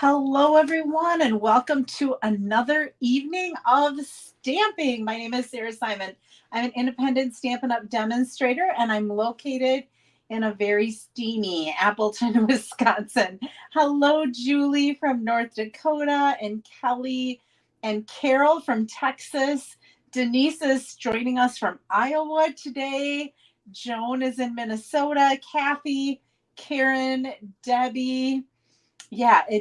Hello, everyone, and welcome to another evening of stamping. My name is Sarah Simon. I'm an independent Stampin' Up! Demonstrator, and I'm located in a very steamy Appleton, Wisconsin. Hello, Julie from North Dakota, and Kelly and Carol from Texas. Denise is joining us from Iowa today. Joan is in Minnesota. Kathy, Karen, Debbie.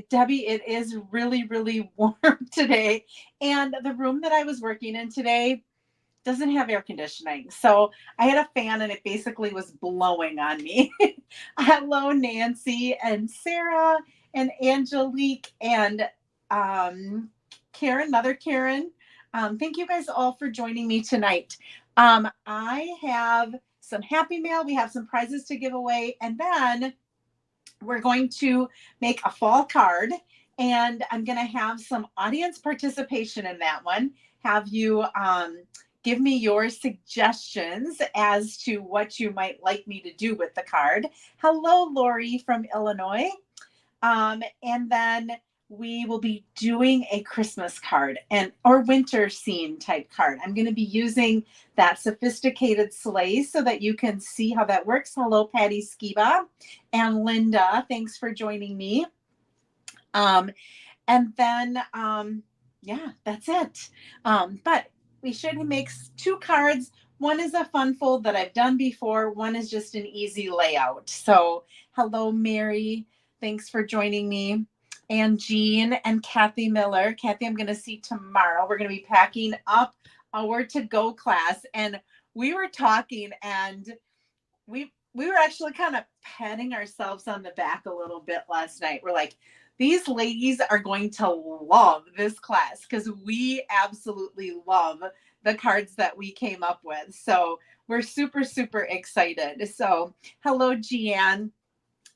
Debbie, it is really, really warm today. And the room that I was working in today doesn't have air conditioning. So I had a fan and it basically was blowing on me. Hello, Nancy and Sarah and Angelique and Karen, Mother Karen. Thank you guys all for joining me tonight. I have some happy mail. We have some prizes to give away. And then we're going to make a fall card, and I'm going to have some audience participation in that one. Have you give me your suggestions as to what you might like me to do with the card. Hello, Lori from Illinois. And then we will be doing a Christmas card or winter scene type card. I'm going to be using that sophisticated sleigh so that you can see how that works. Hello, Patty Skiba and Linda. Thanks for joining me. And then, that's it. But we should make two cards. One is a fun fold that I've done before. One is just an easy layout. So hello, Mary. Thanks for joining me. And Jean and Kathy Miller. Kathy, I'm going to see tomorrow. We're going to be packing up our to-go class. And we were talking and we were actually kind of patting ourselves on the back a little bit last night. We're like, these ladies are going to love this class because we absolutely love the cards that we came up with. So we're super, super excited. So hello, Jeanne.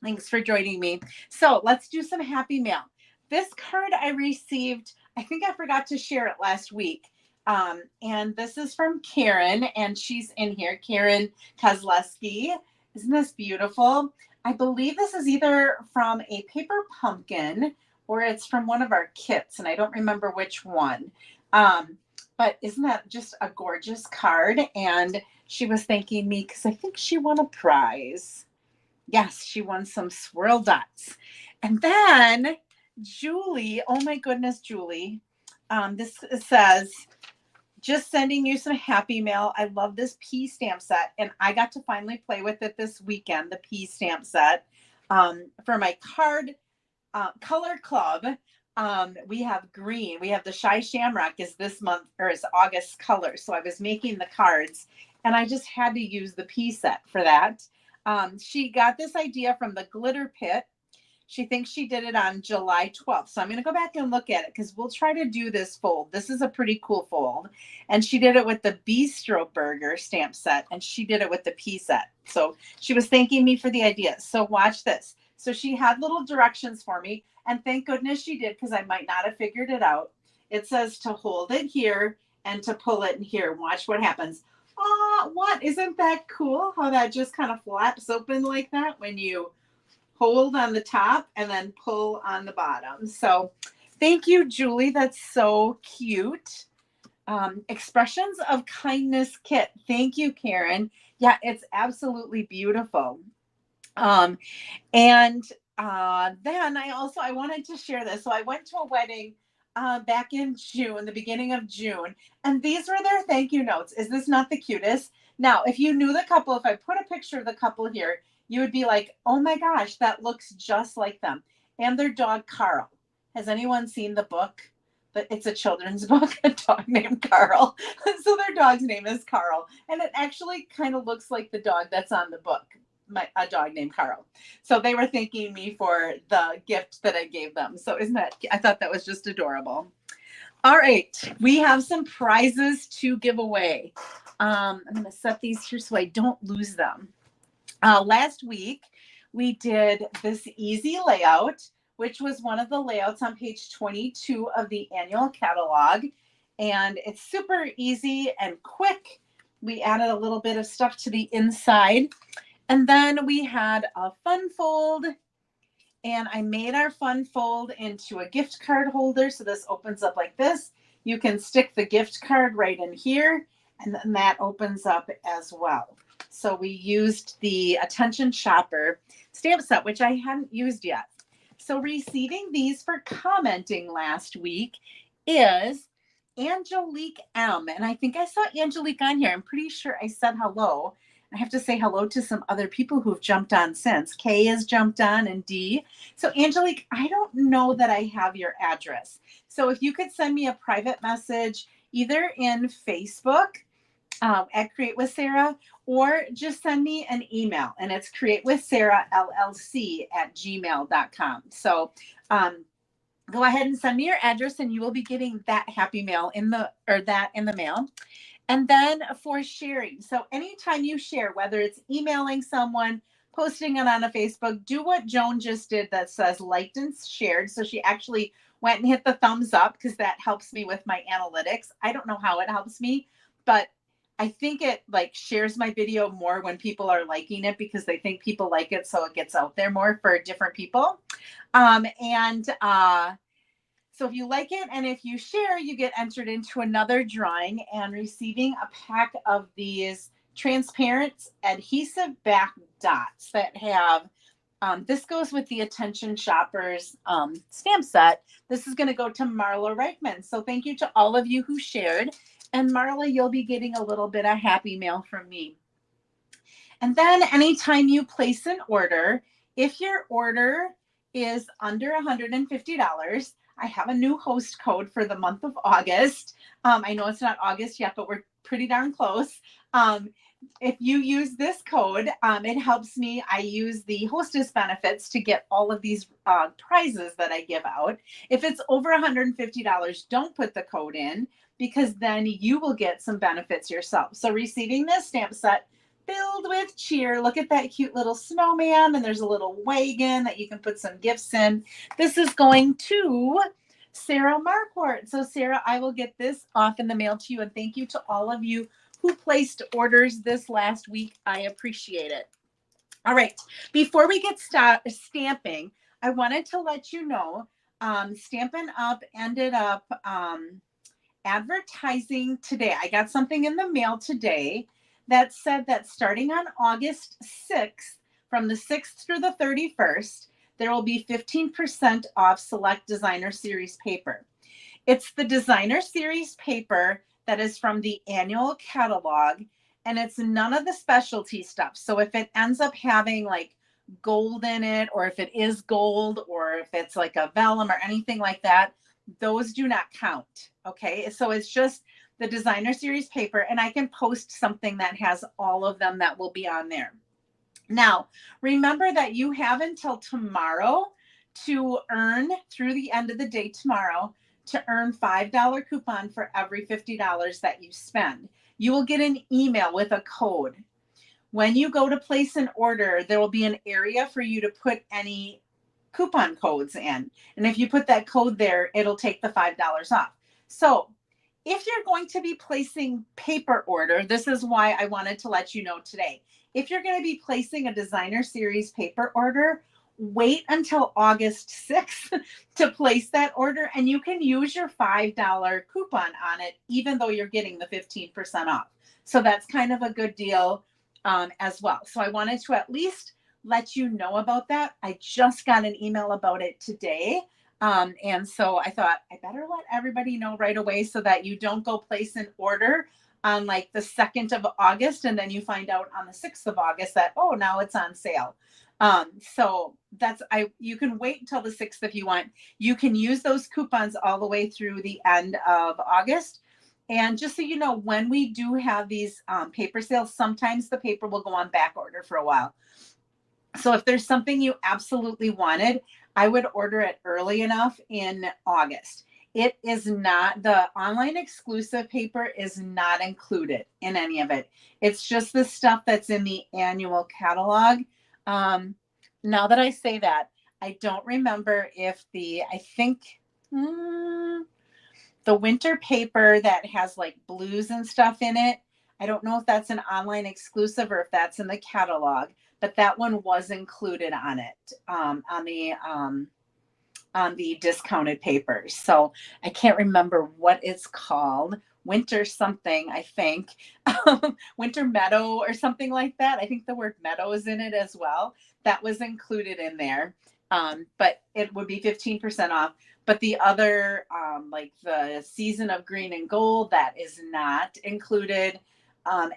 Thanks for joining me. So let's do some happy mail. This card I received, I think I forgot to share it last week. And this is from Karen, and she's in here, Karen Kozleski. Isn't this beautiful? I believe this is either from a paper pumpkin or it's from one of our kits, and I don't remember which one. But isn't that just a gorgeous card? And she was thanking me because I think she won a prize. Yes, she won some swirl dots. And then Julie, oh my goodness, Julie, this says, just sending you some happy mail. I love this P stamp set, and I got to finally play with it this weekend, the P stamp set, for my card color club. We have green. We have the Shy Shamrock is this month, or is August color. So I was making the cards, and I just had to use the P set for that. She got this idea from the Glitter Pit. She thinks she did it on July 12th. So I'm going to go back and look at it because we'll try to do this fold. This is a pretty cool fold. And she did it with the Bistro Burger stamp set, and she did it with the P set. So she was thanking me for the ideas. So watch this. So she had little directions for me, and thank goodness she did because I might not have figured it out. It says to hold it here and to pull it in here. Watch what happens. What? Isn't that cool how that just kind of flaps open like that when you hold on the top and then pull on the bottom. So thank you, Julie. That's so cute. Expressions of Kindness kit. Thank you, Karen. Yeah, it's absolutely beautiful. And then I wanted to share this. So I went to a wedding back in June, the beginning of June, and these were their thank you notes. Is this not the cutest? Now, if you knew the couple, if I put a picture of the couple here, you would be like, oh my gosh, that looks just like them. And their dog, Carl. Has anyone seen the book? But it's a children's book, a dog named Carl. So their dog's name is Carl. And it actually kind of looks like the dog that's on the book, a dog named Carl. So they were thanking me for the gift that I gave them. So I thought that was just adorable. All right, we have some prizes to give away. I'm going to set these here so I don't lose them. Last week, we did this easy layout, which was one of the layouts on page 22 of the annual catalog. And it's super easy and quick. We added a little bit of stuff to the inside. And then we had a fun fold And I made our fun fold into a gift card holder. So this opens up like this. You can stick the gift card right in here, and then that opens up as well. So we used the Attention Shopper stamp set, which I hadn't used yet. So receiving these for commenting last week is Angelique M. And I think I saw Angelique on here. I'm pretty sure I said hello. I have to say hello to some other people who've jumped on since. Kay has jumped on and D. So Angelique, I don't know that I have your address. So if you could send me a private message either in Facebook at Create with Sarah, or just send me an email, and it's createwithsarahllc@gmail.com. So go ahead and send me your address, and you will be getting that happy mail in the mail. And then for sharing, so anytime you share, whether it's emailing someone, posting it on a Facebook, do what Joan just did that says liked and shared. So she actually went and hit the thumbs up, because that helps me with my analytics. I don't know how it helps me, but I think it like shares my video more when people are liking it, because they think people like it, so it gets out there more for different people. So if you like it and if you share, you get entered into another drawing and receiving a pack of these transparent adhesive back dots that have, this goes with the Attention Shoppers stamp set. This is going to go to Marla Reichman. So thank you to all of you who shared. And Marla, you'll be getting a little bit of happy mail from me. And then anytime you place an order, if your order is under $150, I have a new host code for the month of August. I know it's not August yet, but we're pretty darn close. If you use this code, it helps me. I use the hostess benefits to get all of these prizes that I give out. If it's over $150, don't put the code in, because then you will get some benefits yourself. So receiving this stamp set filled with cheer. Look at that cute little snowman, and there's a little wagon that you can put some gifts in. This is going to Sarah Marquardt. So Sarah, I will get this off in the mail to you, and thank you to all of you who placed orders this last week. I appreciate it. All right, before we get stamping, I wanted to let you know, Stampin' Up! Ended up advertising today. I got something in the mail today that said that starting on August 6th, from the 6th through the 31st, there will be 15% off select designer series paper. It's the designer series paper that is from the annual catalog, and it's none of the specialty stuff. So if it ends up having like gold in it, or if it is gold, or if it's like a vellum or anything like that, those do not count. Okay, so it's just the designer series paper, and I can post something that has all of them that will be on there. Now, remember that you have until tomorrow to earn, through the end of the day tomorrow, to earn $5 coupon for every $50 that you spend. You will get an email with a code. When you go to place an order, there will be an area for you to put any coupon codes in. And if you put that code there, it'll take the $5 off. So if you're going to be placing paper order, this is why I wanted to let you know today. If you're going to be placing a designer series paper order, wait until August 6th to place that order, and you can use your $5 coupon on it, even though you're getting the 15% off. So that's kind of a good deal as well. So I wanted to at least let you know about that. I just got an email about it today. And so I thought I better let everybody know right away, so that you don't go place an order on like the 2nd of August, and then you find out on the 6th of August that, oh, now it's on sale. So you can wait until the 6th if you want. You can use those coupons all the way through the end of August. And just so you know, when we do have these paper sales, sometimes the paper will go on back order for a while. So if there's something you absolutely wanted, I would order it early enough in August. It is not, the online exclusive paper is not included in any of it. It's just the stuff that's in the annual catalog. Now that I say that, I don't remember if I think the winter paper that has like blues and stuff in it, I don't know if that's an online exclusive or if that's in the catalog. but that one was included on it, on the discounted papers. So I can't remember what it's called. Winter something, I think. Winter Meadow or something like that. I think the word meadow is in it as well. That was included in there. But it would be 15% off. But the other, like the Season of Green and Gold, that is not included.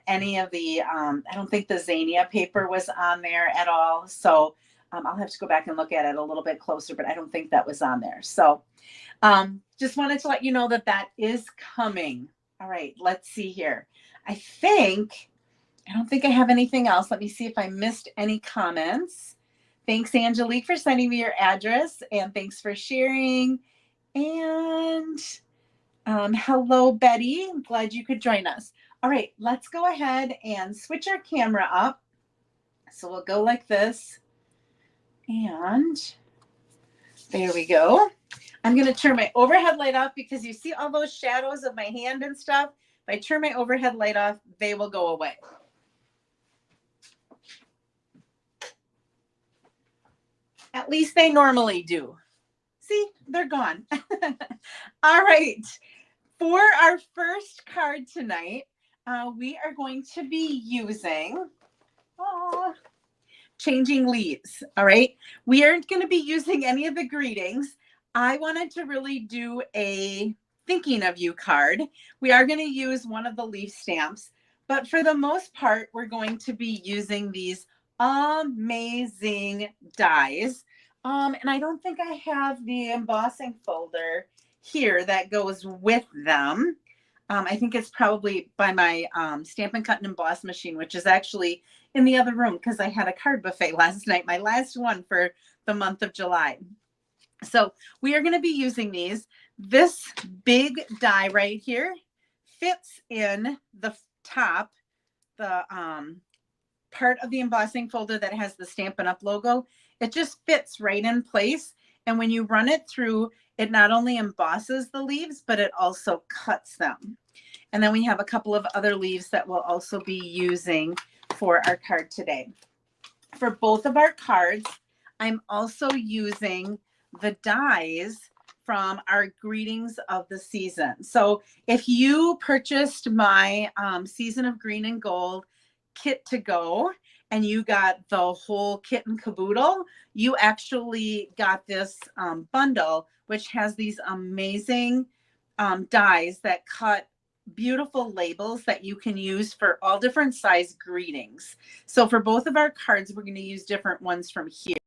Any of the, I don't think the Zania paper was on there at all. So I'll have to go back and look at it a little bit closer, but I don't think that was on there. So just wanted to let you know that that is coming. All right, let's see here. I don't think I have anything else. Let me see if I missed any comments. Thanks, Angelique, for sending me your address, and thanks for sharing. And hello, Betty. I'm glad you could join us. All right, let's go ahead and switch our camera up. So we'll go like this. And there we go. I'm going to turn my overhead light off because you see all those shadows of my hand and stuff. If I turn my overhead light off, they will go away. At least they normally do. See, they're gone. All right. For our first card tonight, we are going to be using Changing Leaves. All right. We aren't going to be using any of the greetings. I wanted to really do a thinking of you card. We are going to use one of the leaf stamps, but for the most part, we're going to be using these amazing dies. And I don't think I have the embossing folder here that goes with them. I think it's probably by my Stampin' Cut and Emboss machine, which is actually in the other room because I had a card buffet last night, my last one for the month of July. So we are going to be using these. This big die right here fits in the top, the part of the embossing folder that has the Stampin' Up! Logo. It just fits right in place. And when you run it through, it not only embosses the leaves, but it also cuts them. And then we have a couple of other leaves that we'll also be using for our card today. For both of our cards, I'm also using the dies from our Greetings of the Season. So if you purchased my Season of Green and Gold kit to go and you got the whole kit and caboodle, you actually got this bundle, which has these amazing dies that cut beautiful labels that you can use for all different size greetings. So for both of our cards, we're going to use different ones from here.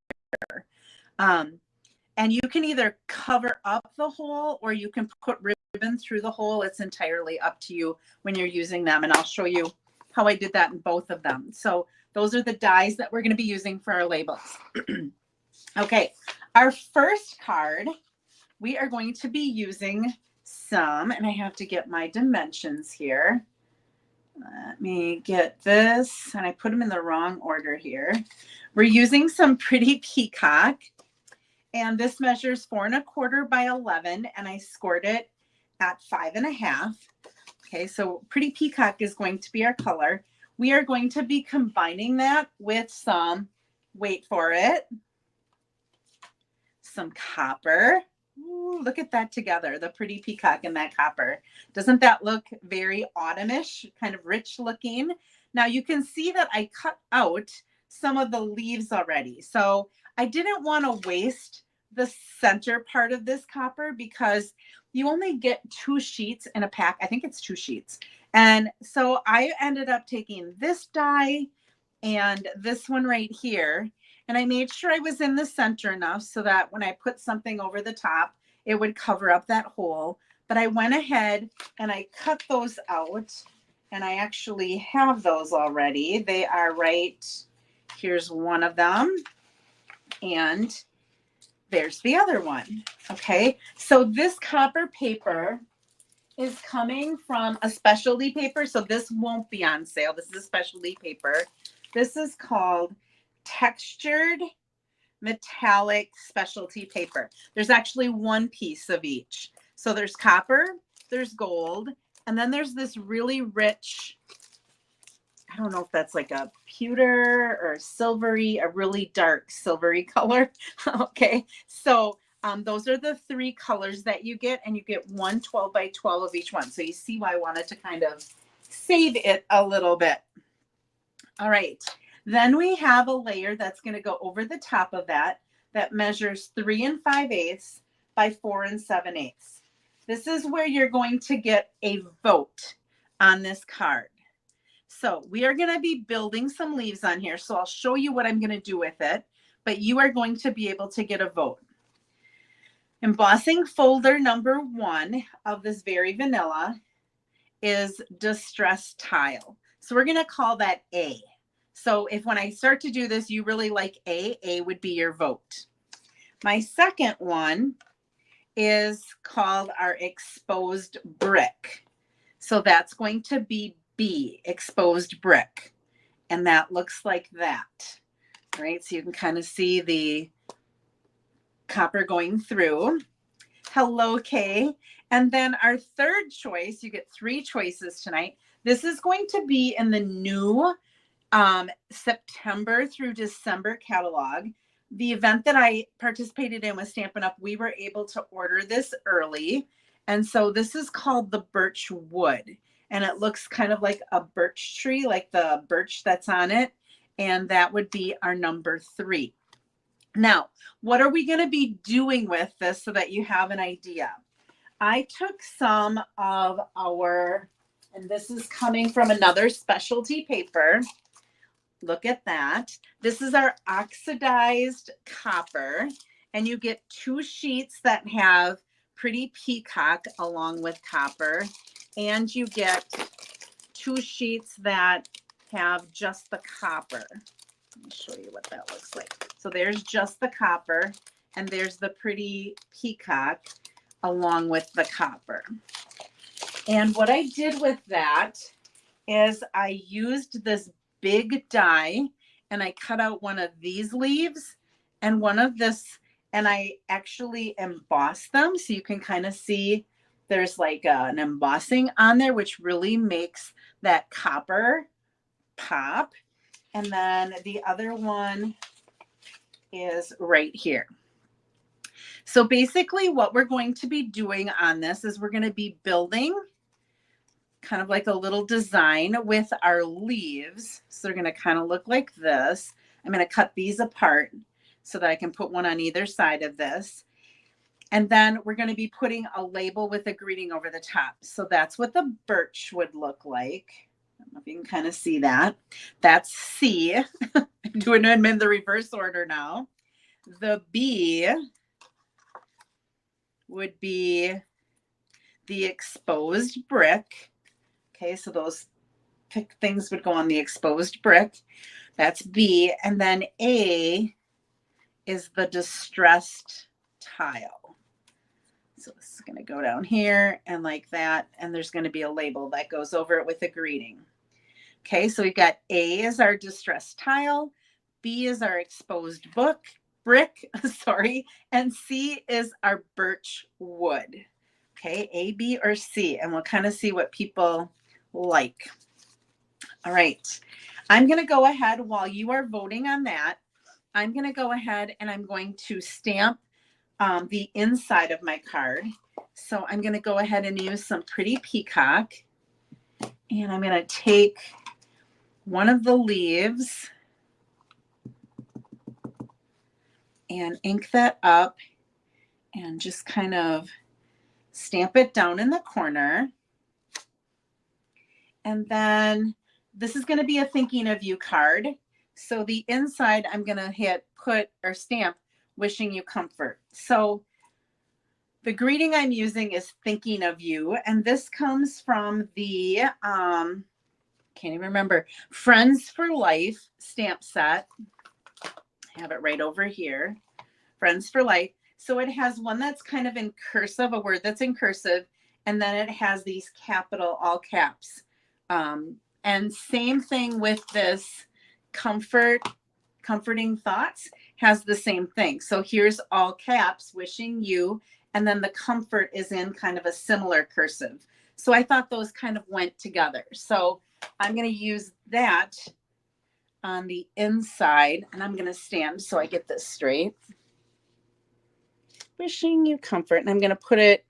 And you can either cover up the hole or you can put ribbon through the hole. It's entirely up to you when you're using them. And I'll show you how I did that in both of them. So those are the dies that we're going to be using for our labels. Okay, our first card, we are going to be using some, and I have to get my dimensions here. Let me get this, and I put them in the wrong order here. We're using some Pretty Peacock, and this measures 4 1/4 by 11, and I scored it at 5 1/2. Okay, so Pretty Peacock is going to be our color. We are going to be combining that with some, wait for it, some copper. Ooh, look at that together, the Pretty Peacock and that copper. Doesn't that look very autumnish, kind of rich looking? Now you can see that I cut out some of the leaves already. So I didn't want to waste the center part of this copper because you only get 2 sheets in a pack. I think it's 2 sheets. And so I ended up taking this die and this one right here. And I made sure I was in the center enough so that when I put something over the top, it would cover up that hole. But I went ahead and I cut those out. And I actually have those already. They are right, here's one of them. And there's the other one. Okay, so this copper paper is coming from a specialty paper. So this won't be on sale. This is a specialty paper. This is called Textured Metallic Specialty Paper. There's actually one piece of each. So there's copper, there's gold, and then there's this really rich I don't know if that's like a pewter or silvery, a really dark silvery color. Okay, so those are the three colors that you get, and you get one 12 by 12 of each one. So you see why I wanted to kind of save it a little bit. All right, then we have a layer that's going to go over the top of that measures 3 5/8 by 4 7/8. This is where you're going to get a vote on this card. So we are going to be building some leaves on here. So I'll show you what I'm going to do with it, but you are going to be able to get a vote. Embossing folder number 1 of this Very Vanilla is Distress Tile. So we're going to call that A. So if when I start to do this, you really like A would be your vote. My second one is called our Exposed Brick. So that's going to be B, Exposed Brick. And that looks like that. All right, so you can kind of see the copper going through. Hello, Kay. And then our third choice, you get 3 choices tonight. This is going to be in the new September through December catalog. The event that I participated in with Stampin' Up, we were able to order this early. And so this is called the Birch Wood. And it looks kind of like a birch tree, like the birch that's on it. And that would be our number 3. Now, what are we going to be doing with this so that you have an idea? I took some of our, and this is coming from another specialty paper. Look at that. This is our oxidized copper, and you get 2 sheets that have Pretty Peacock along with copper, and you get 2 sheets that have just the copper. Let me show you what that looks like. So there's just the copper, and there's the Pretty Peacock along with the copper. And what I did with that is I used this big die, and I cut out one of these leaves and one of this, and I actually embossed them. So you can kind of see there's like an embossing on there, which really makes that copper pop. And then the other one is right here. So basically what we're going to be doing on this is we're going to be building kind of like a little design with our leaves. So they're going to kind of look like this. I'm going to cut these apart so that I can put one on either side of this. And then we're going to be putting a label with a greeting over the top. So that's what the birch would look like. I don't know if you can kind of see that. That's C. I'm doing them in the reverse order now. The B would be the exposed brick. Okay, so those things would go on the exposed brick. That's B. And then A is the distressed tile. So this is going to go down here and like that. And there's going to be a label that goes over it with a greeting. Okay, so we've got A is our distressed tile. B is our exposed brick, sorry. And C is our birch wood. Okay, A, B, or C. And we'll kind of see what people like. All right, I'm going to go ahead while you are voting on that. I'm going to go ahead and I'm going to stamp the inside of my card. So I'm going to go ahead and use some Pretty Peacock. And I'm going to take one of the leaves and ink that up and just kind of stamp it down in the corner. And then this is going to be a thinking of you card. So the inside, I'm going to put or stamp wishing you comfort. So the greeting I'm using is thinking of you. And this comes from the, can't even remember, Friends for Life stamp set. I have it right over here. Friends for Life. So it has one that's kind of in cursive, a word that's in cursive, and then it has these capital, all caps. And same thing with this comforting thoughts has the same thing. So here's all caps, wishing you, and then the comfort is in kind of a similar cursive. So I thought those kind of went together. So I'm going to use that on the inside, and I'm going to stand so I get this straight. Wishing you comfort. And I'm going to put it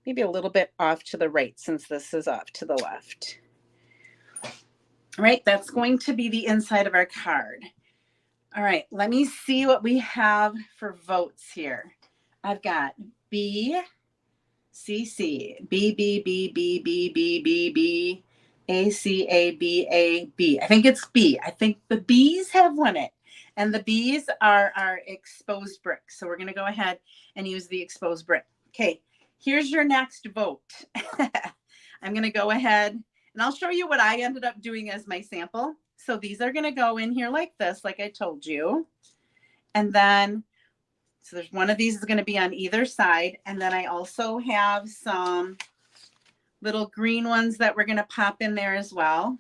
maybe a little bit off to the right since this is off to the left. All right, that's going to be the inside of our card. All right, let me see what we have for votes here. I've got B, C, C, B, B, B, B, B, B, B, B, A, C, A, B, A, B. I think it's B. I think the B's have won it. And the B's are our exposed brick. So we're going to go ahead and use the exposed brick. Okay, here's your next vote. I'm going to go ahead and I'll show you what I ended up doing as my sample. So these are going to go in here like this, like I told you. And then, so there's one of these is going to be on either side. And then I also have some little green ones that we're going to pop in there as well.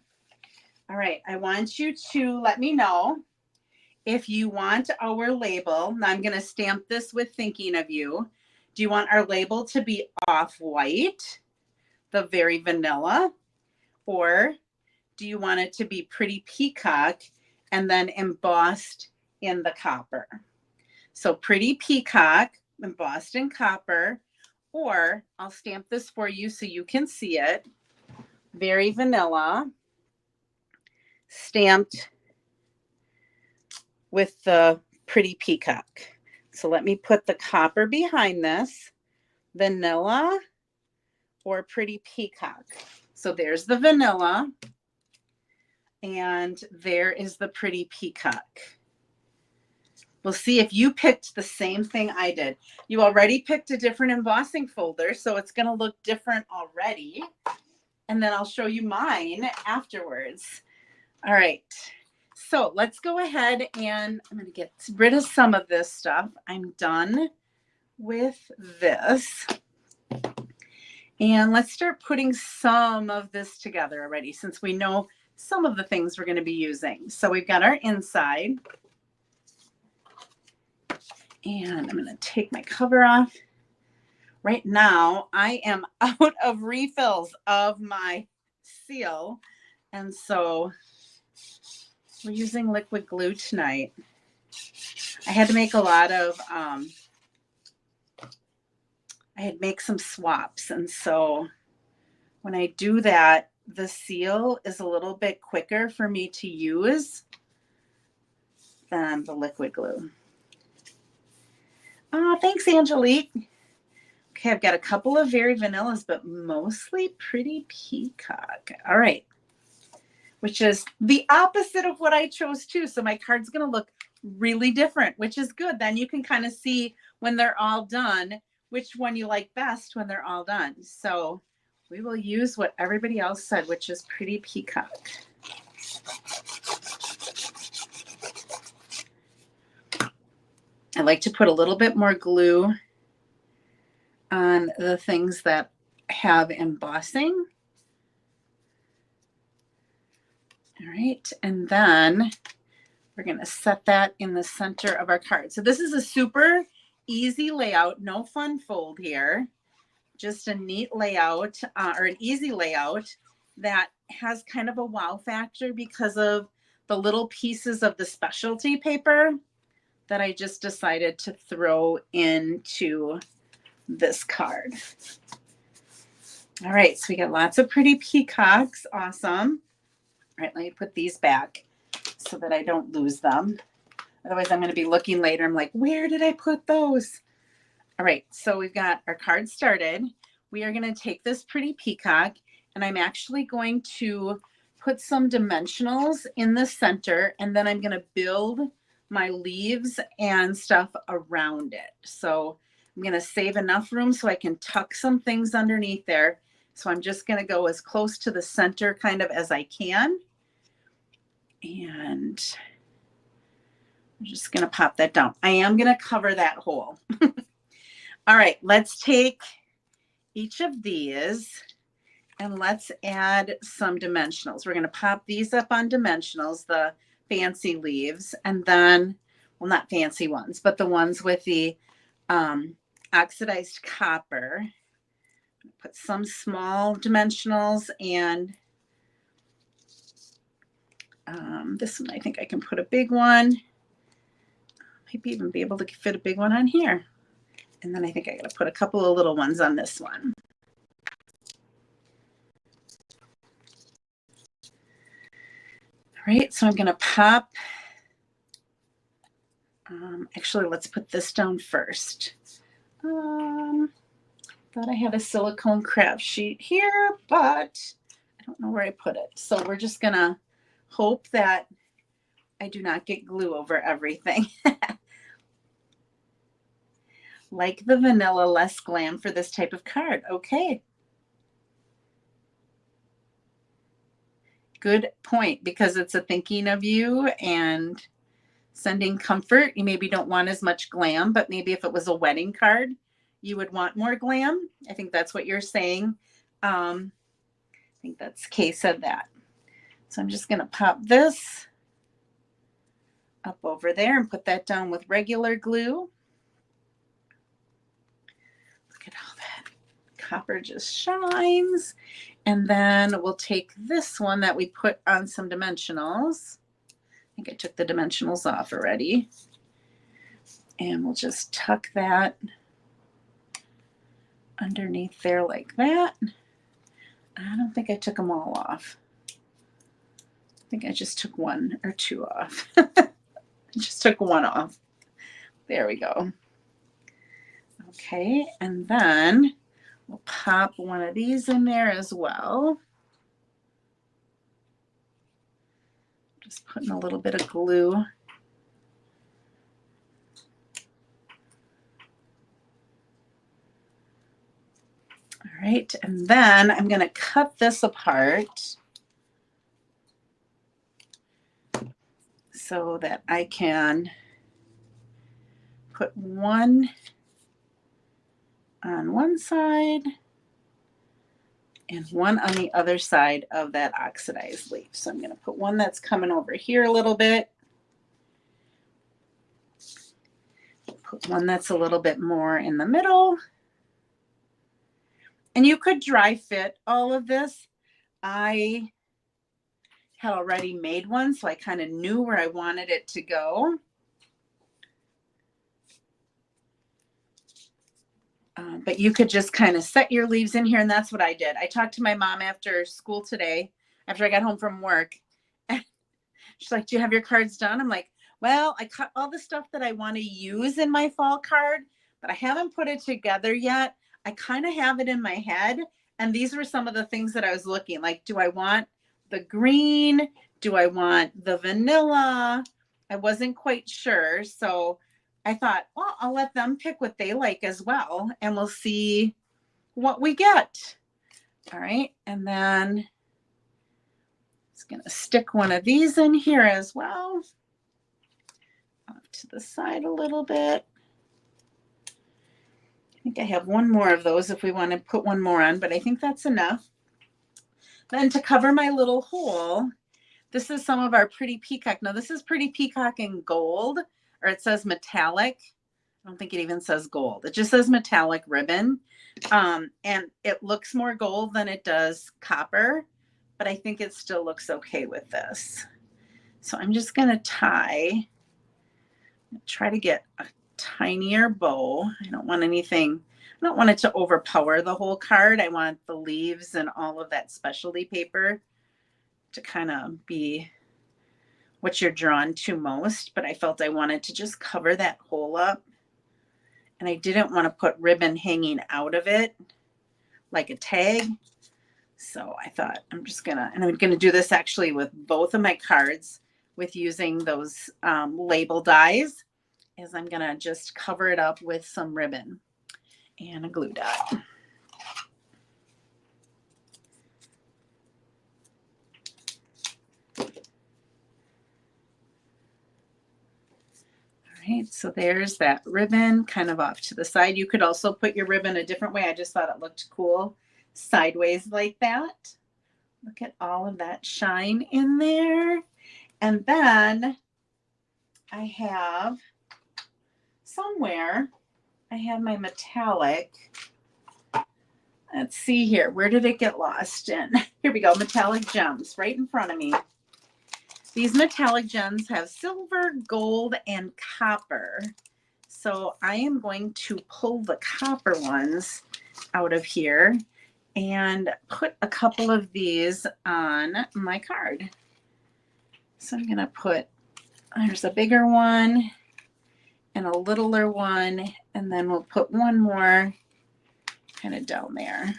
All right, I want you to let me know if you want our label. Now I'm going to stamp this with thinking of you. Do you want our label to be off-white, the very vanilla, or do you want it to be pretty peacock and then embossed in the copper? So pretty peacock, embossed in copper, or I'll stamp this for you so you can see it. Very vanilla, stamped with the pretty peacock. So let me put the copper behind this. Vanilla or pretty peacock. So there's the vanilla. And there is the pretty peacock. We'll see if you picked the same thing I did. You already picked a different embossing folder, so it's going to look different already. And then I'll show you mine afterwards. All right. So let's go ahead and I'm going to get rid of some of this stuff. I'm done with this. And let's start putting some of this together already, since we know some of the things we're going to be using. So we've got our inside. And I'm going to take my cover off. Right now, I am out of refills of my seal. And so we're using liquid glue tonight. I had to make a lot of, I had to make some swaps. And so when I do that, the seal is a little bit quicker for me to use than the liquid glue. Oh, thanks, Angelique. Okay, I've got a couple of very vanillas, but mostly pretty peacock. All right, which is the opposite of what I chose too. So my card's going to look really different, which is good. Then you can kind of see when they're all done, which one you like best when they're all done. So we will use what everybody else said, which is pretty peacock. I like to put a little bit more glue on the things that have embossing. All right, and then we're going to set that in the center of our card. So this is a super easy layout, no fun fold here. Just a neat layout or an easy layout that has kind of a wow factor because of the little pieces of the specialty paper that I just decided to throw into this card. All right, so we got lots of pretty peacocks. Awesome. All right, let me put these back so that I don't lose them. Otherwise, I'm going to be looking later. I'm like, where did I put those? All right, so we've got our card started. We are going to take this pretty peacock, and I'm actually going to put some dimensionals in the center, and then I'm going to build my leaves and stuff around it. So I'm going to save enough room so I can tuck some things underneath there. So I'm just going to go as close to the center kind of as I can. And I'm just going to pop that down. I am going to cover that hole. All right, let's take each of these and let's add some dimensionals. We're going to pop these up on dimensionals, the fancy leaves, and then, well, not fancy ones, but the ones with the oxidized copper. Put some small dimensionals, and this one I think I can put a big one. Maybe even be able to fit a big one on here. And then I think I got to put a couple of little ones on this one. All right, so I'm going to pop. Actually, let's put this down first. Thought I had a silicone craft sheet here, but I don't know where I put it. So we're just going to hope that I do not get glue over everything. Like the vanilla, less glam for this type of card. Okay. Good point, because it's a thinking of you and sending comfort. You maybe don't want as much glam, but maybe if it was a wedding card, you would want more glam. I think that's what you're saying. I think that's Kay said that. So I'm just going to pop this up over there and put that down with regular glue. Look at all that copper just shines. And then we'll take this one that we put on some dimensionals. I think I took the dimensionals off already. And we'll just tuck that underneath there like that. I don't think I took them all off. I think I just took one or two off. I just took one off. There we go. Okay, and then we'll pop one of these in there as well. Just putting a little bit of glue. All right, and then I'm going to cut this apart so that I can put one on one side and one on the other side of that oxidized leaf. So I'm going to put one that's coming over here a little bit. Put one that's a little bit more in the middle. And you could dry fit all of this. I had already made one, so I kind of knew where I wanted it to go. But you could just kind of set your leaves in here, and that's what I did. I talked to my mom after school today, after I got home from work. And she's like, do you have your cards done? I'm like, well, I cut all the stuff that I want to use in my fall card, but I haven't put it together yet. I kind of have it in my head. And these were some of the things that I was looking like, do I want the green? Do I want the vanilla? I wasn't quite sure. So I thought, well, I'll let them pick what they like as well, and we'll see what we get. All right. And then it's going to stick one of these in here as well. Off to the side a little bit. I think I have one more of those if we want to put one more on, but I think that's enough. Then to cover my little hole, this is some of our Pretty Peacock. Now this is Pretty Peacock in gold, or it says metallic. I don't think it even says gold. It just says metallic ribbon. And it looks more gold than it does copper, but I think it still looks okay with this. So I'm just going to try to get a tinier bow. I don't want anything, I don't want it to overpower the whole card. I want the leaves and all of that specialty paper to kind of be what you're drawn to most, but I felt I wanted to just cover that hole up. And I didn't want to put ribbon hanging out of it like a tag. So I thought I'm going to do this actually with both of my cards with using those label dies, is I'm going to just cover it up with some ribbon and a glue dot. Right, so there's that ribbon kind of off to the side. You could also put your ribbon a different way. I just thought it looked cool sideways like that. Look at all of that shine in there. And then I have somewhere, I have my metallic. Let's see here. Where did it get lost in? Here we go. Metallic gems right in front of me. These metallic gems have silver, gold, and copper. So I am going to pull the copper ones out of here and put a couple of these on my card. So I'm going to put, there's a bigger one and a littler one, and then we'll put one more kind of down there.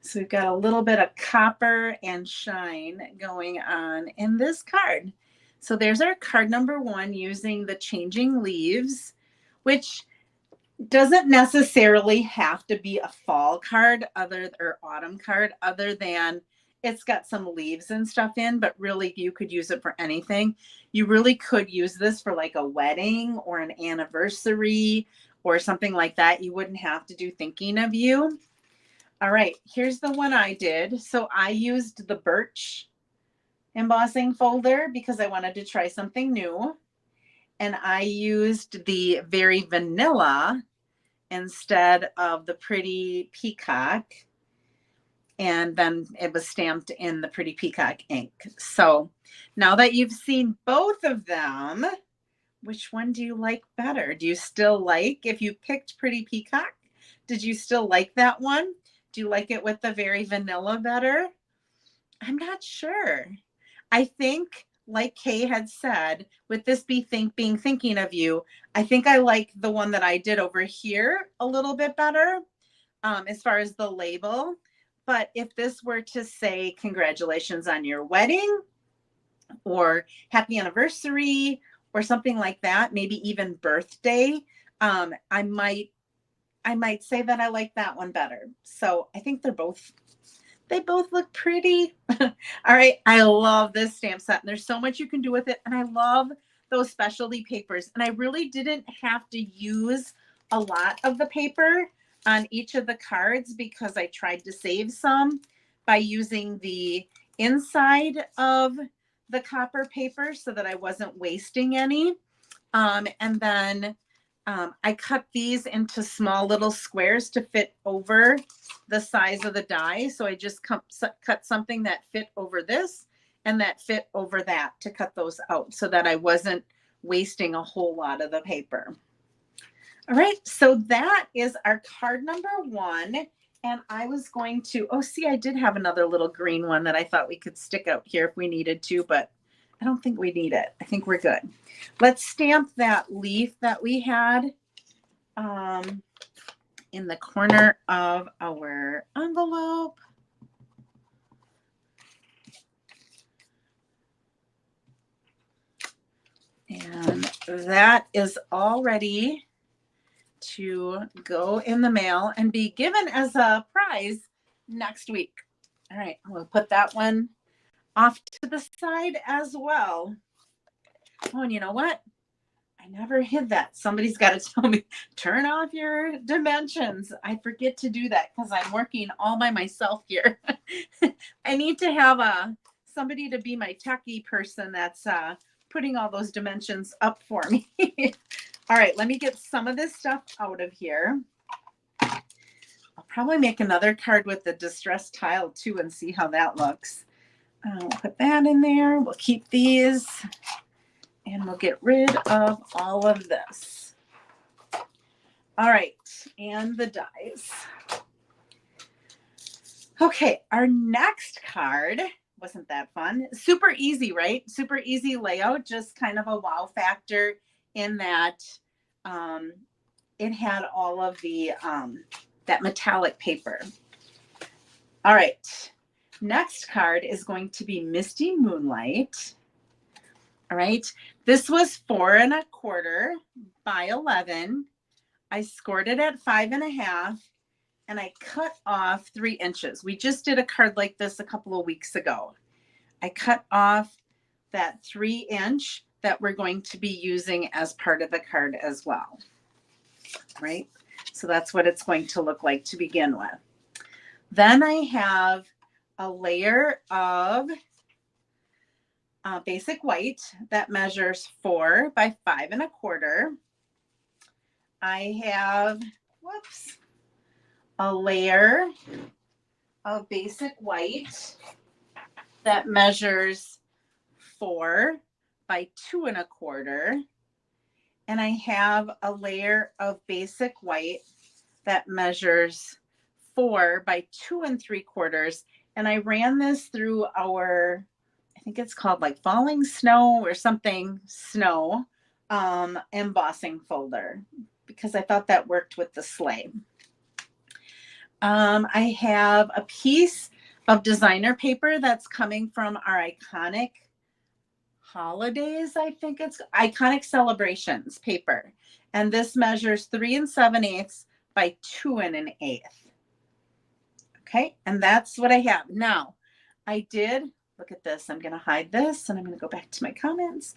So we've got a little bit of copper and shine going on in this card. So there's our card number 1 using the changing leaves, which doesn't necessarily have to be a fall card or autumn card, other than it's got some leaves and stuff in, but really you could use it for anything. You really could use this for like a wedding or an anniversary or something like that. You wouldn't have to do thinking of you. All right, here's the one I did. So I used the birch embossing folder because I wanted to try something new. And I used the very vanilla instead of the pretty peacock. And then it was stamped in the pretty peacock ink. So now that you've seen both of them, which one do you like better? Do you still like, if you picked pretty peacock, did you still like that one? Do you like it with the very vanilla better? I'm not sure. I think, like Kay had said, with this being thinking of you, I think I like the one that I did over here a little bit better as far as the label. But if this were to say congratulations on your wedding or happy anniversary or something like that, maybe even birthday, I might say that I like that one better. So I think they both look pretty. All right. I love this stamp set. And there's so much you can do with it. And I love those specialty papers. And I really didn't have to use a lot of the paper on each of the cards because I tried to save some by using the inside of the copper paper so that I wasn't wasting any. And then I cut these into small little squares to fit over the size of the die. So I just cut something that fit over this and that fit over that to cut those out so that I wasn't wasting a whole lot of the paper. All right, so that is our card number 1. And I was going to, I did have another little green one that I thought we could stick out here if we needed to, but I don't think we need it. I think we're good. Let's stamp that leaf that we had in the corner of our envelope. And that is all ready to go in the mail and be given as a prize next week. All right, we'll put that one off to the side as well. Oh, and you know what? I never hid that. Somebody's got to tell me, turn off your dimensions. I forget to do that because I'm working all by myself here. I need to have somebody to be my techie person that's putting all those dimensions up for me. All right, let me get some of this stuff out of here. I'll probably make another card with the distressed tile too and see how that looks. We'll put that in there. We'll keep these. And we'll get rid of all of this. All right, and the dies. Okay, our next card, wasn't that fun? Super easy, right? Super easy layout, just kind of a wow factor in that it had all of the, that metallic paper. All right, next card is going to be Misty Moonlight. All right, this was 4 1/4 by 11. I scored it at 5 1/2 and I cut off 3 inches. We just did a card like this a couple of weeks ago. I cut off that 3 inch that we're going to be using as part of the card as well. Right, so that's what it's going to look like to begin with. Then I have a layer of basic white that measures 4 by 5 1/4. I have, a layer of basic white that measures 4 by 2¼ and I have a layer of basic white that measures 4 by 2¾ and I ran this through our, I think it's called like falling snow or something snow embossing folder because I thought that worked with the sleigh. I have a piece of designer paper that's coming from our iconic holidays, I think it's iconic celebrations paper. And this measures 3 7/8 by 2 1/8. Okay, and that's what I have. Now, I did, look at this, I'm gonna hide this and I'm gonna go back to my comments.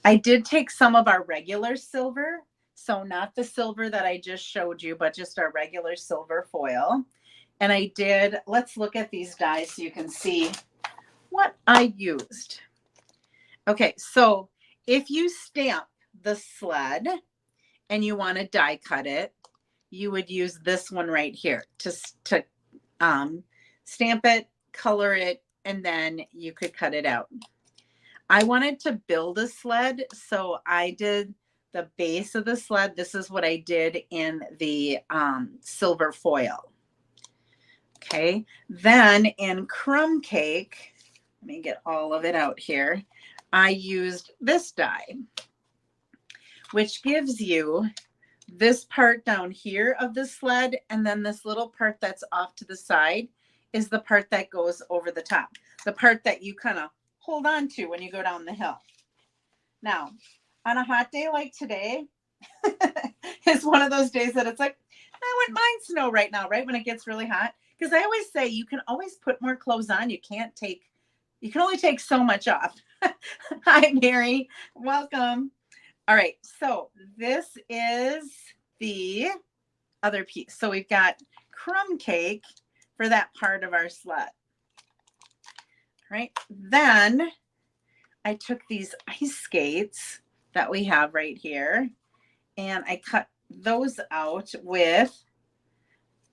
I did take some of our regular silver, so not the silver that I just showed you, but just our regular silver foil. And I did, let's look at these dies so you can see what I used. Okay, so if you stamp the sled and you want to die cut it, you would use this one right here to stamp it, color it, and then you could cut it out. I wanted to build a sled, so I did the base of the sled. This is what I did in the silver foil. Okay, then in crumb cake, let me get all of it out here. I used this die, which gives you this part down here of the sled, and then this little part that's off to the side is the part that goes over the top, the part that you kind of hold on to when you go down the hill. Now, on a hot day like today, it's one of those days that it's like, I wouldn't mind snow right now, right? When it gets really hot. Because I always say you can always put more clothes on. You can only take so much off. Hi, Mary. Welcome. All right. So this is the other piece. So we've got crumb cake for that part of our sled. All right. Then I took these ice skates that we have right here and I cut those out with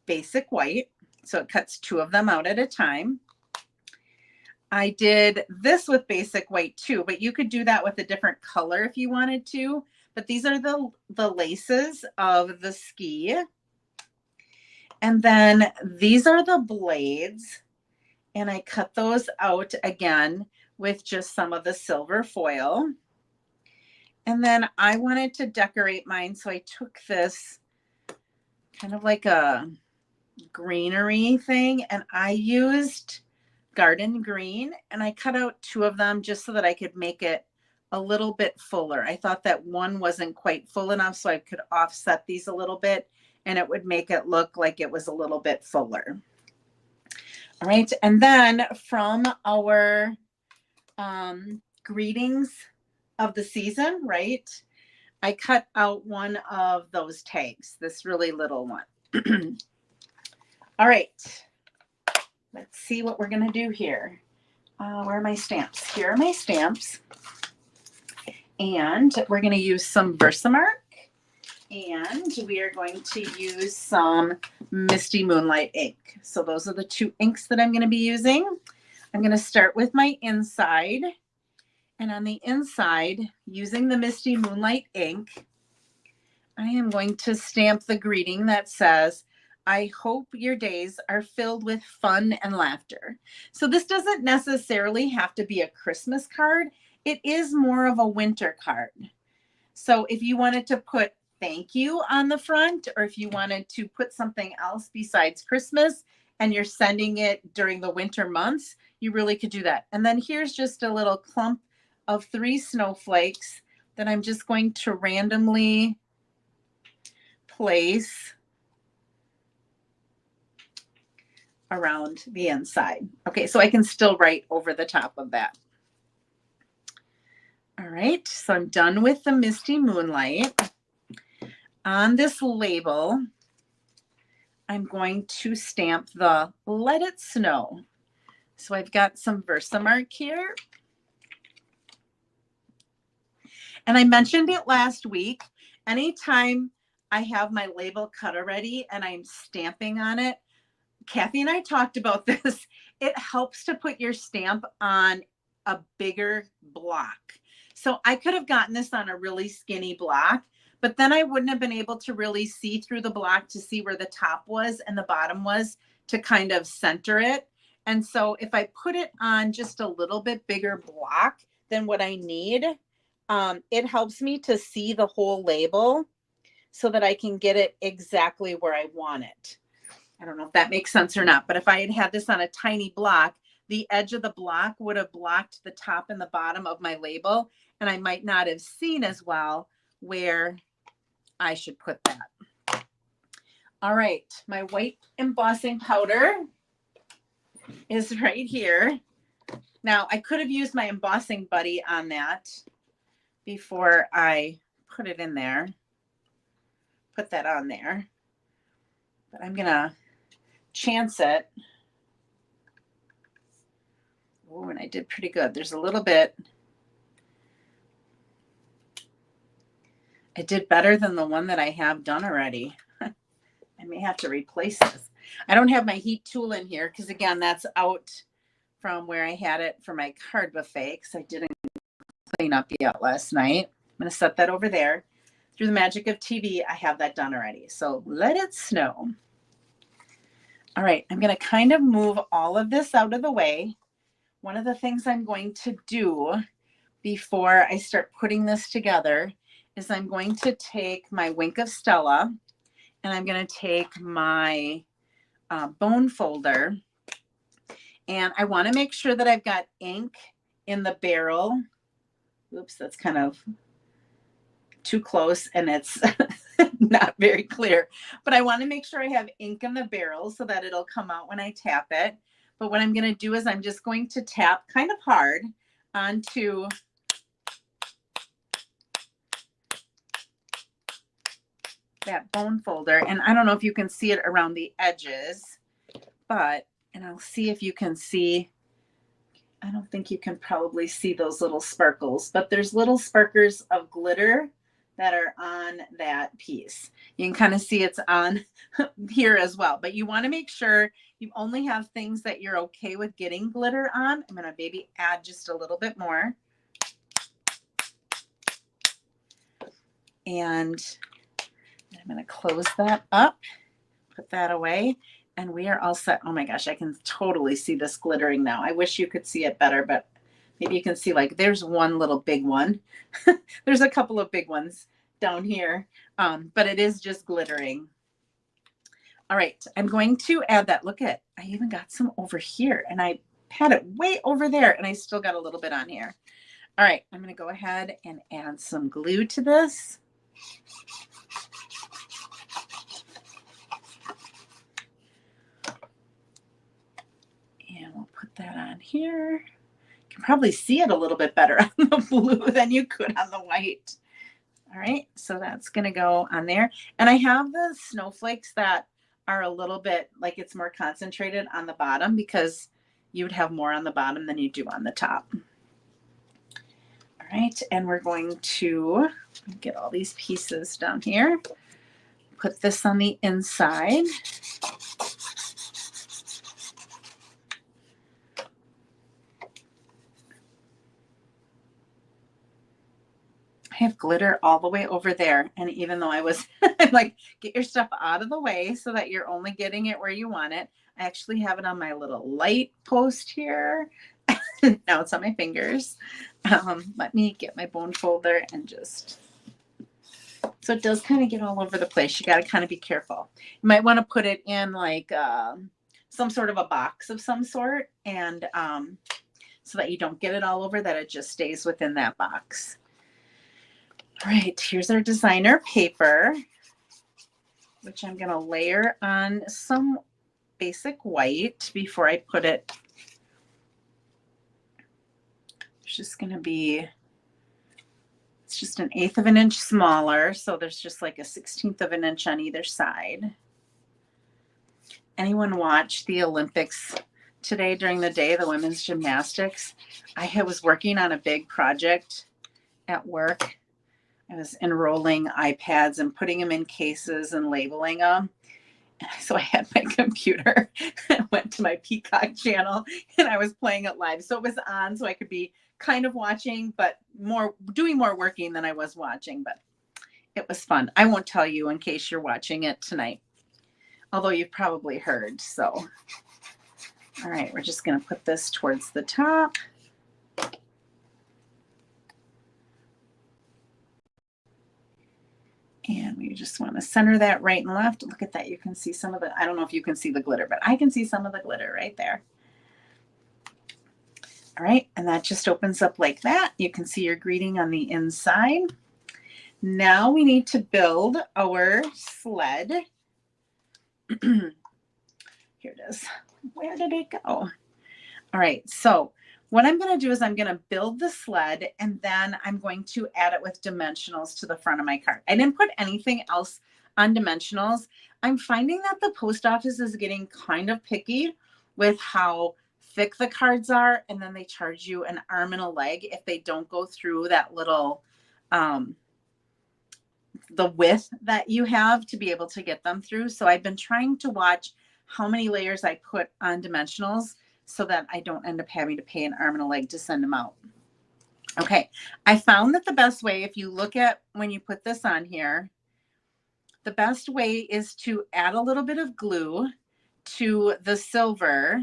basic white. So it cuts 2 of them out at a time. I did this with basic white too, but you could do that with a different color if you wanted to. But these are the laces of the ski. And then these are the blades. And I cut those out again with just some of the silver foil. And then I wanted to decorate mine. So I took this kind of like a greenery thing and I used garden green and I cut out 2 of them just so that I could make it a little bit fuller. I thought that one wasn't quite full enough, so I could offset these a little bit and it would make it look like it was a little bit fuller. All right, and then from our greetings of the season, right, I cut out one of those tags, this really little one. All right, let's see what we're going to do here. Where are my stamps? Here are my stamps. And we're going to use some Versamark. And we are going to use some Misty Moonlight ink. So those are the 2 inks that I'm going to be using. I'm going to start with my inside. And on the inside, using the Misty Moonlight ink, I am going to stamp the greeting that says, I hope your days are filled with fun and laughter. So this doesn't necessarily have to be a Christmas card. It is more of a winter card. So if you wanted to put thank you on the front, or if you wanted to put something else besides Christmas and you're sending it during the winter months, you really could do that. And then here's just a little clump of 3 snowflakes that I'm just going to randomly place around the inside. Okay, so I can still write over the top of that. All right, so I'm done with the Misty Moonlight. On this label, I'm going to stamp the Let It Snow. So I've got some Versamark here. And I mentioned it last week. Anytime I have my label cut already and I'm stamping on it. Kathy and I talked about this. It helps to put your stamp on a bigger block. So I could have gotten this on a really skinny block, but then I wouldn't have been able to really see through the block to see where the top was and the bottom was to kind of center it. And so if I put it on just a little bit bigger block than what I need, it helps me to see the whole label so that I can get it exactly where I want it. I don't know if that makes sense or not, but if I had had this on a tiny block, the edge of the block would have blocked the top and the bottom of my label, and I might not have seen as well where I should put that. All right, my white embossing powder is right here. Now, I could have used my embossing buddy on that before I put it in there, put that on there, but I'm gonna chance it. Oh, and I did pretty good. There's a little bit. I did better than the one that I have done already. I may have to replace this. I don't have my heat tool in here because, again, that's out from where I had it for my card buffet because I didn't clean up yet last night. I'm going to set that over there. Through the magic of TV, I have that done already. So let it snow. All right, I'm going to kind of move all of this out of the way. One of the things I'm going to do before I start putting this together is I'm going to take my Wink of Stella and I'm going to take my bone folder, and I want to make sure that I've got ink in the barrel. Oops, that's kind of too close and it's not very clear, but I want to make sure I have ink in the barrel so that it'll come out when I tap it. But what I'm going to do is I'm just going to tap kind of hard onto that bone folder. And I don't know if you can see it around the edges, but, and I'll see if you can see, I don't think you can probably see those little sparkles, but there's little sparkles of glitter that are on that piece. You can kind of see it's on here as well, but you want to make sure you only have things that you're okay with getting glitter on. I'm going to maybe add just a little bit more. And I'm going to close that up, put that away, and we are all set. Oh my gosh, I can totally see this glittering now. I wish you could see it better, but maybe you can see, like, there's one little big one. There's a couple of big ones down here, but it is just glittering. All right, I'm going to add that. Look at, I even got some over here, and I had it way over there, and I still got a little bit on here. All right, I'm going to go ahead and add some glue to this. And we'll put that on here. You can probably see it a little bit better on the blue than you could on the white. All right, so that's going to go on there. And I have the snowflakes that are a little bit like it's more concentrated on the bottom because you would have more on the bottom than you do on the top. All right, and we're going to get all these pieces down here. Put this on the inside. I have glitter all the way over there. And even though I was like, get your stuff out of the way so that you're only getting it where you want it. I actually have it on my little light post here. Now it's on my fingers. Let me get my bone folder and just, so it does kind of get all over the place. You got to kind of be careful. You might want to put it in like some sort of a box of some sort, and so that you don't get it all over, that it just stays within that box. All right, here's our designer paper, which I'm going to layer on some basic white before I put it. It's just going to be, it's just 1/8 of an inch smaller. So there's just like a 1/16 of an inch on either side. Anyone watch the Olympics today during the day, the women's gymnastics? I was working on a big project at work. I was enrolling iPads and putting them in cases and labeling them. So I had my computer, went to my Peacock channel, and I was playing it live. So it was on, so I could be kind of watching, but doing more working than I was watching. But it was fun. I won't tell you in case you're watching it tonight, although you've probably heard. So, all right, we're just going to put this towards the top. And we just want to center that right and left. Look at that. You can see some of the, I don't know if you can see the glitter, but I can see some of the glitter right there. All right. And that just opens up like that. You can see your greeting on the inside. Now we need to build our sled. Here it is. Where did it go? All right. So what I'm going to do is I'm going to build the sled, and then I'm going to add it with dimensionals to the front of my card. I didn't put anything else on dimensionals. I'm finding that the post office is getting kind of picky with how thick the cards are, and then they charge you an arm and a leg if they don't go through that little, the width that you have to be able to get them through. So I've been trying to watch how many layers I put on dimensionals so that I don't end up having to pay an arm and a leg to send them out. Okay, I found that the best way, if you look at when you put this on here, the best way is to add a little bit of glue to the silver,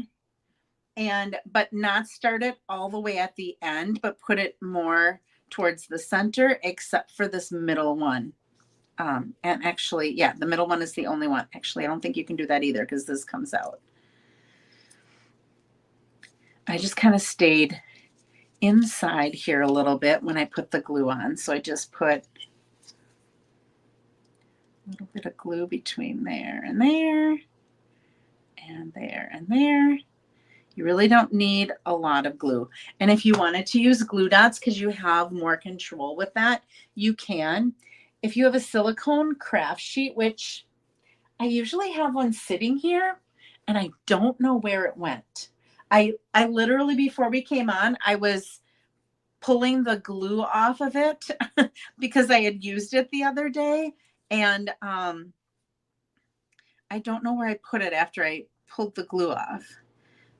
but not start it all the way at the end, but put it more towards the center, except for this middle one. And actually, yeah, the middle one is the only one. Actually, I don't think you can do that either because this comes out. I just kind of stayed inside here a little bit when I put the glue on. So I just put a little bit of glue between there and there and there and there. You really don't need a lot of glue. And if you wanted to use glue dots because you have more control with that, you can. If you have a silicone craft sheet, which I usually have one sitting here, and I don't know where it went. I literally, before we came on, I was pulling the glue off of it because I had used it the other day. And I don't know where I put it after I pulled the glue off.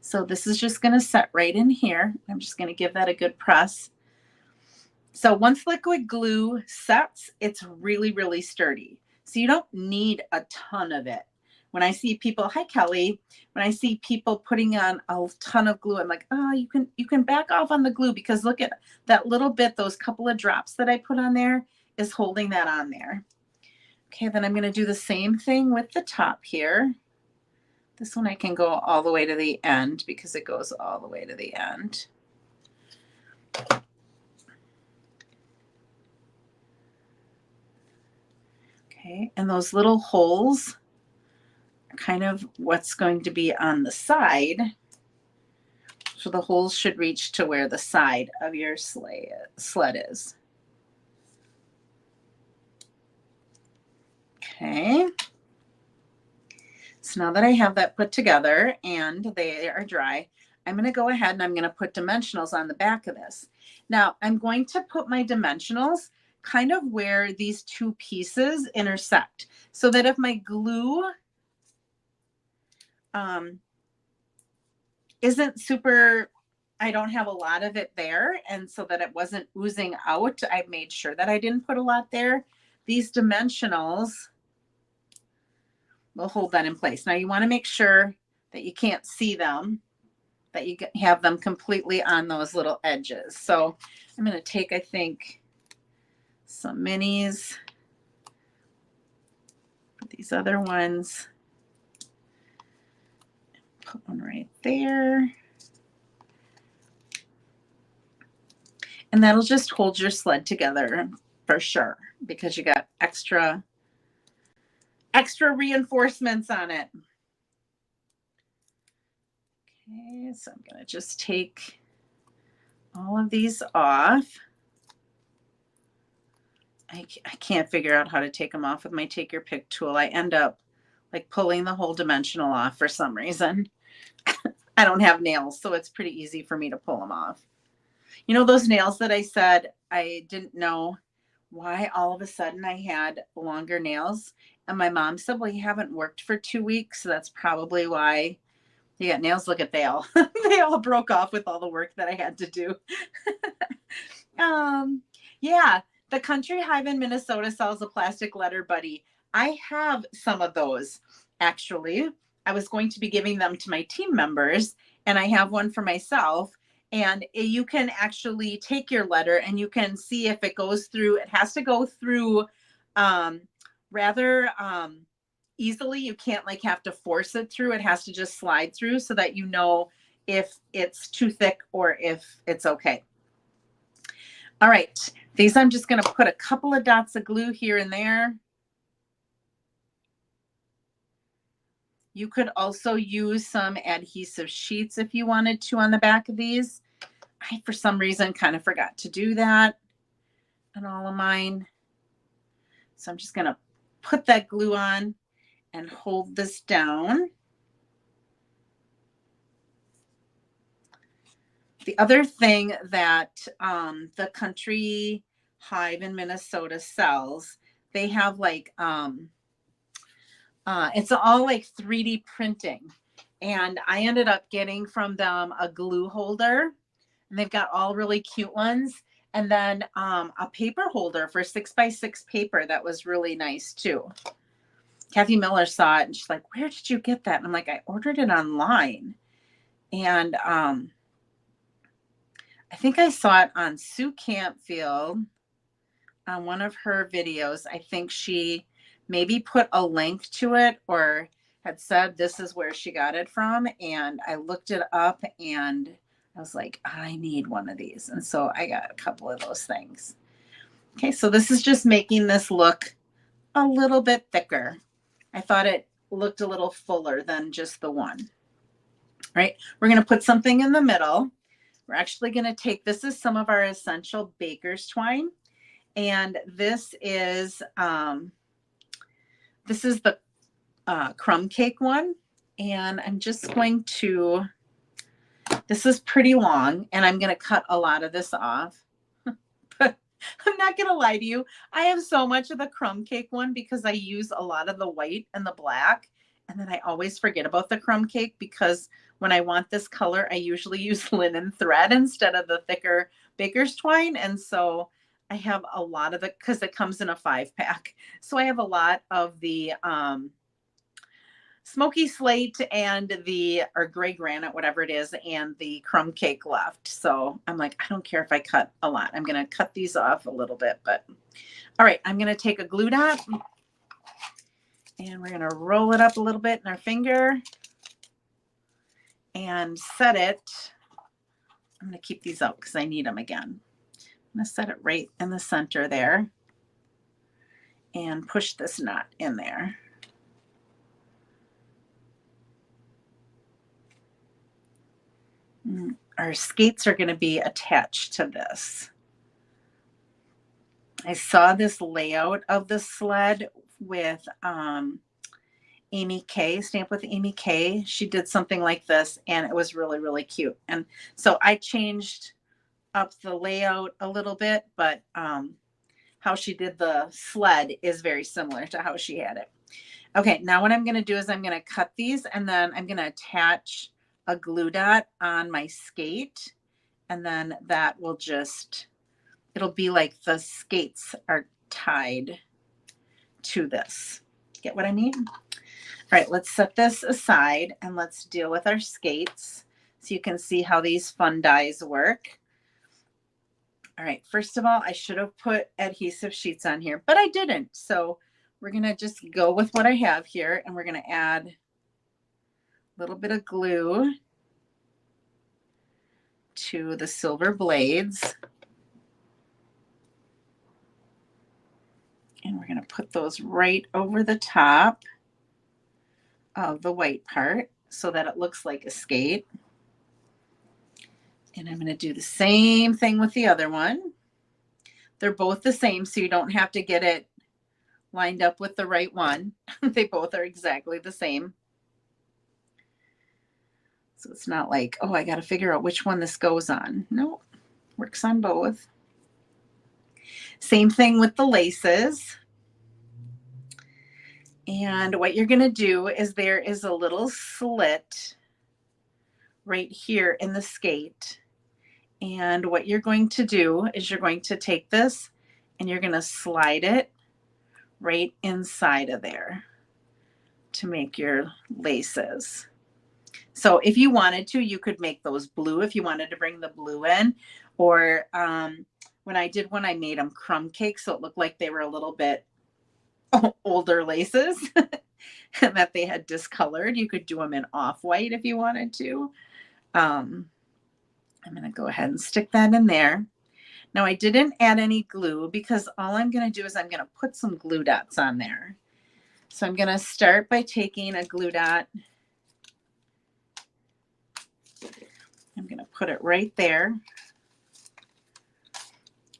So this is just going to set right in here. I'm just going to give that a good press. So once liquid glue sets, it's really, really sturdy. So you don't need a ton of it. When I see people, hi Kelly, when I see people putting on a ton of glue, I'm like, oh, you can back off on the glue because look at that little bit, those couple of drops that I put on there is holding that on there. Okay, then I'm going to do the same thing with the top here. This one I can go all the way to the end because it goes all the way to the end. Okay, and those little holes are kind of what's going to be on the side. So the holes should reach to where the side of your sled is. Okay. So now that I have that put together and they are dry, I'm going to go ahead and I'm going to put dimensionals on the back of this. Now I'm going to put my dimensionals kind of where these two pieces intersect so that if my glue isn't super, I don't have a lot of it there, and so that it wasn't oozing out, I made sure that I didn't put a lot there. These dimensionals will hold that in place. Now you want to make sure that you can't see them, that you have them completely on those little edges. So I'm going to take, I think, some minis, these other ones, put one right there. And that'll just hold your sled together for sure because you got extra reinforcements on it. Okay, so I'm going to just take all of these off. I can't figure out how to take them off with my take your pick tool. I end up like pulling the whole dimensional off for some reason. I don't have nails, so it's pretty easy for me to pull them off. You know those nails that I said I didn't know why all of a sudden I had longer nails. And my mom said, well, you haven't worked for 2 weeks. So that's probably why you got nails. Look at they all, they all broke off with all the work that I had to do. um, yeah, the Country Hive in Minnesota sells a plastic letter buddy. I have some of those actually. I was going to be giving them to my team members, and I have one for myself. And you can actually take your letter and you can see if it goes through. It has to go through um, rather easily. You can't like have to force it through. It has to just slide through so that you know if it's too thick or if it's okay. All right, these I'm just going to put a couple of dots of glue here and there. You could also use some adhesive sheets if you wanted to on the back of these. I, for some reason, kind of forgot to do that on all of mine. So I'm just going to put that glue on and hold this down. The other thing that the Country Hive in Minnesota sells, they have like, it's all like 3D printing. And I ended up getting from them a glue holder, and they've got all really cute ones. And then a paper holder for 6x6 paper that was really nice too. Kathy Miller saw it and she's like, where did you get that? And I'm like, I ordered it online. And I think I saw it on Sue Campfield on one of her videos. I think she maybe put a link to it or had said this is where she got it from. And I looked it up and I was like, I need one of these. And so I got a couple of those things. Okay, so this is just making this look a little bit thicker. I thought it looked a little fuller than just the one. All right, we're going to put something in the middle. We're actually going to take, this is some of our essential baker's twine. And this is the crumb cake one. And I'm just going to, this is pretty long and I'm going to cut a lot of this off. But I'm not going to lie to you. I have so much of the crumb cake one because I use a lot of the white and the black. And then I always forget about the crumb cake because when I want this color, I usually use linen thread instead of the thicker baker's twine. And so I have a lot of it because it comes in a 5-pack. So I have a lot of the smoky slate and or gray granite, whatever it is, and the crumb cake left. So I'm like, I don't care if I cut a lot. I'm going to cut these off a little bit, but all right, I'm going to take a glue dot and we're going to roll it up a little bit in our finger and set it. I'm going to keep these out because I need them again. I'm going to set it right in the center there and push this knot in there. Our skates are going to be attached to this. I saw this layout of the sled with Amy Kay, Stamp with Amy Kay. She did something like this and it was really, really cute. And so I changed up the layout a little bit, but how she did the sled is very similar to how she had it. Okay, now what I'm going to do is I'm going to cut these and then I'm going to attach a glue dot on my skate. And then that will just, it'll be like the skates are tied to this. Get what I mean? All right, let's set this aside and let's deal with our skates so you can see how these fun dies work. All right, first of all, I should have put adhesive sheets on here, but I didn't. So we're going to just go with what I have here and we're going to add a little bit of glue to the silver blades. And we're going to put those right over the top of the white part so that it looks like a skate. And I'm going to do the same thing with the other one. They're both the same, so you don't have to get it lined up with the right one. They both are exactly the same. So it's not like, oh, I got to figure out which one this goes on. No, works on both. Same thing with the laces. And what you're going to do is there is a little slit right here in the skate. And what you're going to do is you're going to take this and you're going to slide it right inside of there to make your laces. So if you wanted to, you could make those blue if you wanted to bring the blue in. Or when I did one, I made them crumb cakes, so it looked like they were a little bit older laces and that they had discolored. You could do them in off-white if you wanted to. I'm going to go ahead and stick that in there. Now I didn't add any glue because all I'm going to do is I'm going to put some glue dots on there. So I'm going to start by taking a glue dot. I'm going to put it right there.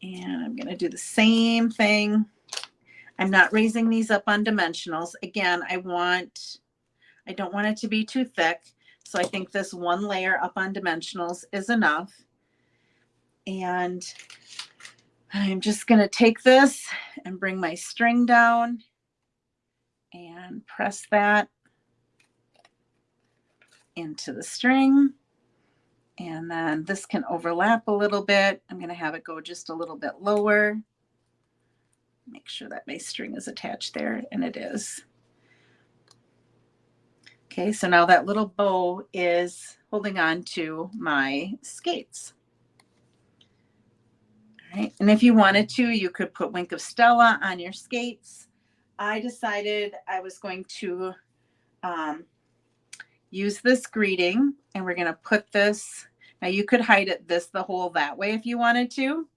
And I'm going to do the same thing. I'm not raising these up on dimensionals. Again, I don't want it to be too thick. So I think this one layer up on dimensionals is enough. And I'm just going to take this and bring my string down and press that into the string. And then this can overlap a little bit. I'm going to have it go just a little bit lower. Make sure that my string is attached there, and it is. Okay, so now that little bow is holding on to my skates. All right, and if you wanted to, you could put Wink of Stella on your skates. I decided I was going to use this greeting, and we're going to put this. Now you could hide it the hole that way if you wanted to.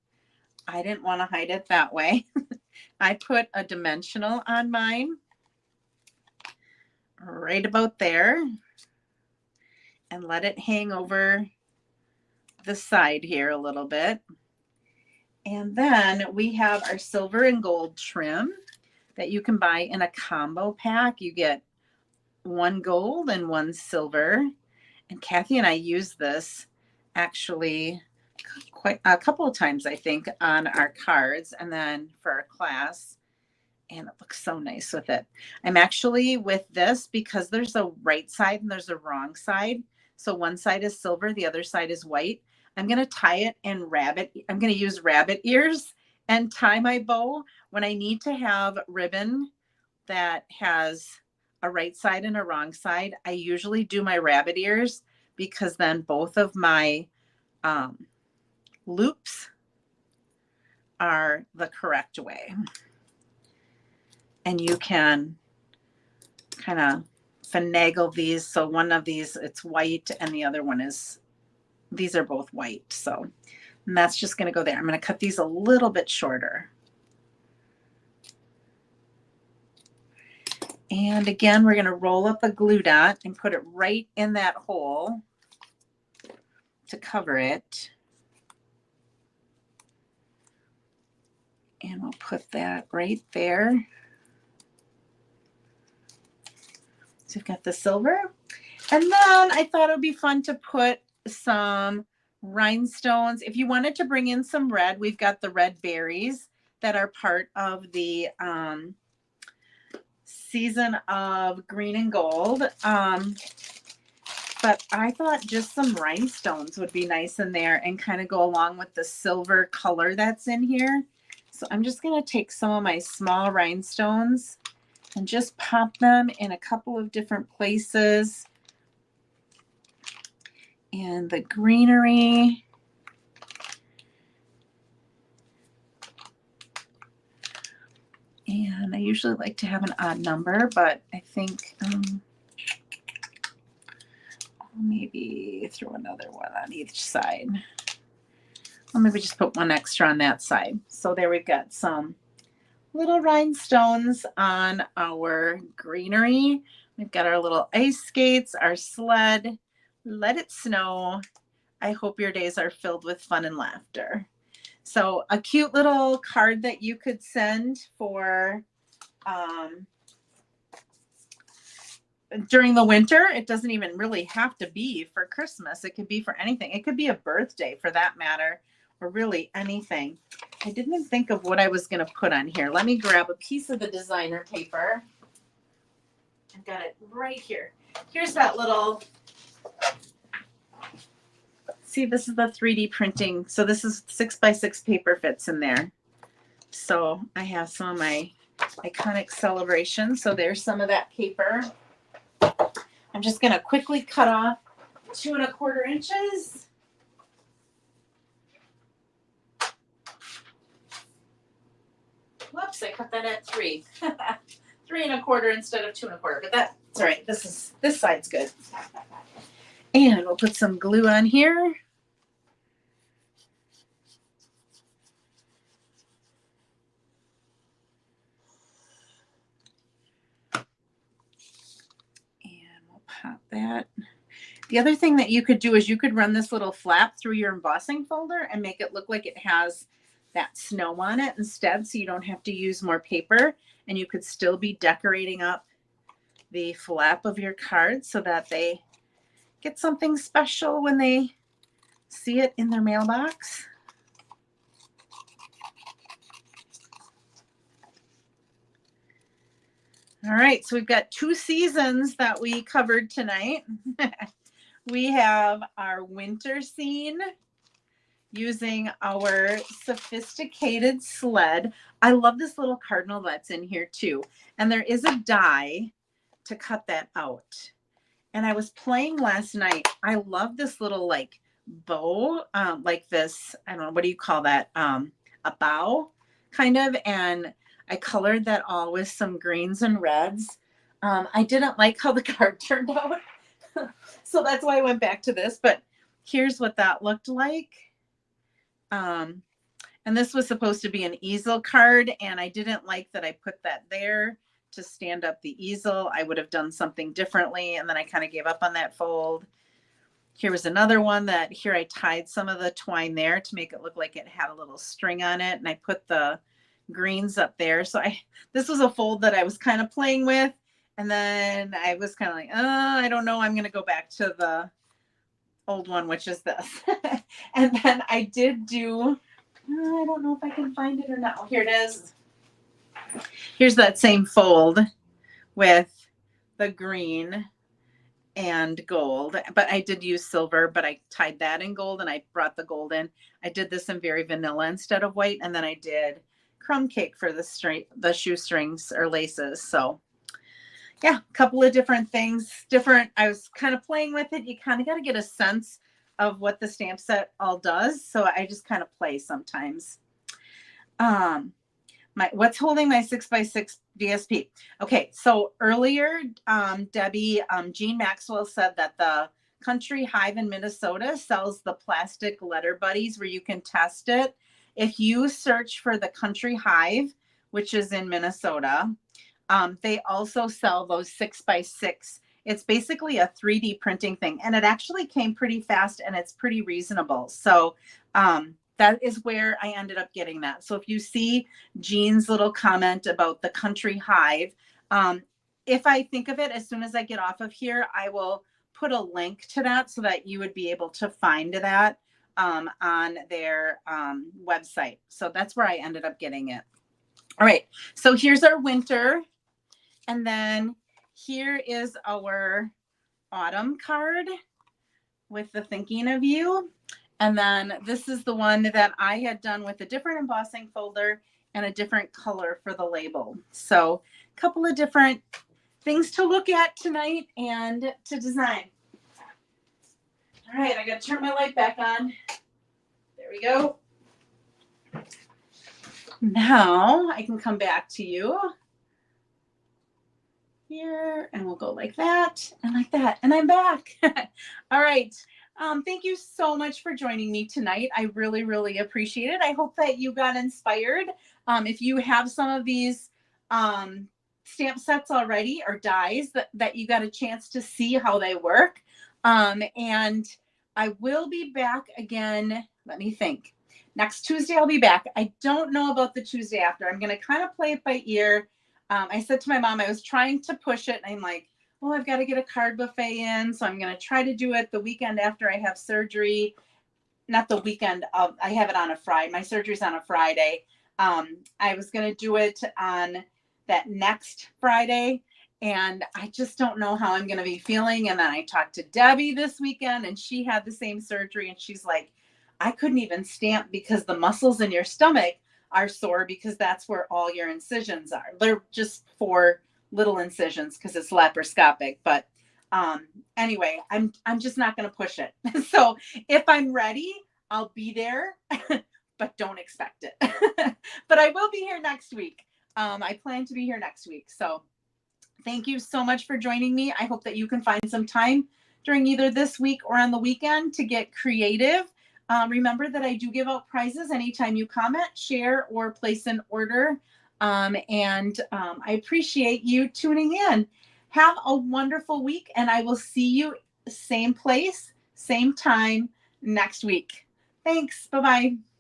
I didn't want to hide it that way. I put a dimensional on mine right about there and let it hang over the side here a little bit. And then we have our silver and gold trim that you can buy in a combo pack. You get one gold and one silver. And Kathy and I use this actually quite a couple of times, I think, on our cards and then for our class. And it looks so nice with it. I'm actually with this because there's a right side and there's a wrong side. So one side is silver, the other side is white. I'm going to tie it in I'm going to use rabbit ears and tie my bow when I need to have ribbon that has a right side and a wrong side. I usually do my rabbit ears because then both of my loops are the correct way. And you can kind of finagle these. So one of these, it's white, and the other one is, these are both white. So, and that's just going to go there. I'm going to cut these a little bit shorter. And again, we're going to roll up a glue dot and put it right in that hole to cover it. And we'll put that right there. So we've got the silver. And then I thought it would be fun to put some rhinestones. If you wanted to bring in some red, we've got the red berries that are part of the season of green and gold. But I thought just some rhinestones would be nice in there and kind of go along with the silver color that's in here. So I'm just going to take some of my small rhinestones and just pop them in a couple of different places. And the greenery. And I usually like to have an odd number, but I think I'll maybe throw another one on each side. I'll maybe just put one extra on that side. So there we've got some little rhinestones on our greenery. We've got our little ice skates, our sled. Let it snow. I hope your days are filled with fun and laughter. So a cute little card that you could send for during the winter. It doesn't even really have to be for Christmas. It could be for anything. It could be a birthday for that matter, or really anything. I didn't think of what I was going to put on here. Let me grab a piece of the designer paper. I've got it right here. Here's that little, see, this is the 3D printing. So this is 6x6 paper fits in there. So I have some of my iconic celebrations. So there's some of that paper. I'm just going to quickly cut off 2 1/4 inches. Whoops, I cut that at 3. 3 1/4 instead of 2 1/4, but that's all right. This side's good. And we'll put some glue on here. And we'll pop that. The other thing that you could do is you could run this little flap through your embossing folder and make it look like it has that snow on it instead, so you don't have to use more paper, and you could still be decorating up the flap of your card so that they get something special when they see it in their mailbox. All right, so we've got 2 seasons that we covered tonight. We have our winter scene using our sophisticated sled. I love this little cardinal that's in here too. And there is a die to cut that out. And I was playing last night. I love this little like bow, like this, I don't know, what do you call that? A bow kind of. And I colored that all with some greens and reds. I didn't like how the card turned out. So that's why I went back to this, but here's what that looked like. And this was supposed to be an easel card, and I didn't like that I put that there to stand up the easel. I would have done something differently, and then I kind of gave up on that fold. Here was another one that here I tied some of the twine there to make it look like it had a little string on it, and I put the greens up there. So this was a fold that I was kind of playing with, and then I was kind of like, I don't know, I'm going to go back to the old one, which is this. And then I did do, I don't know if I can find it or not. Oh, here it is. Here's that same fold with the green and gold, but I did use silver, but I tied that in gold and I brought the gold in. I did this in very vanilla instead of white, and then I did crumb cake for the shoestrings or laces. So yeah, a couple of different things. I was kind of playing with it. You kind of got to get a sense of what the stamp set all does. So I just kind of play sometimes. What's holding my 6x6 DSP? Okay, so earlier, Debbie, Jean Maxwell said that the Country Hive in Minnesota sells the plastic letter buddies where you can test it. If you search for the Country Hive, which is in Minnesota, they also sell those 6x6. It's basically a 3D printing thing, and it actually came pretty fast and it's pretty reasonable. So that is where I ended up getting that. So if you see Jean's little comment about the Country Hive, if I think of it, as soon as I get off of here, I will put a link to that so that you would be able to find that on their website. So that's where I ended up getting it. All right, so here's our winter. And then here is our autumn card with the thinking of you. And then this is the one that I had done with a different embossing folder and a different color for the label. So a couple of different things to look at tonight and to design. All right, I got to turn my light back on. There we go. Now I can come back to you here, and we'll go like that, and I'm back. All right. Thank you so much for joining me tonight. I really, really appreciate it. I hope that you got inspired. If you have some of these stamp sets already or dies that you got a chance to see how they work. And I will be back again. Let me think. Next Tuesday, I'll be back. I don't know about the Tuesday after. I'm going to kind of play it by ear. I said to my mom, I was trying to push it. And I'm like, oh, I've got to get a card buffet in. So I'm going to try to do it the weekend after I have surgery. not the weekend of, I have it on a Friday. My surgery's on a Friday. I was going to do it on that next Friday, and I just don't know how I'm going to be feeling. And then I talked to Debbie this weekend, and she had the same surgery, and she's like, I couldn't even stamp because the muscles in your stomach are sore because that's where all your incisions are. They're just 4 little incisions because it's laparoscopic. But anyway, I'm just not going to push it. So if I'm ready, I'll be there, but don't expect it. But I will be here next week. I plan to be here next week. So thank you so much for joining me. I hope that you can find some time during either this week or on the weekend to get creative. Remember that I do give out prizes anytime you comment, share, or place an order. I appreciate you tuning in. Have a wonderful week, and I will see you same place, same time next week. Thanks. Bye-bye.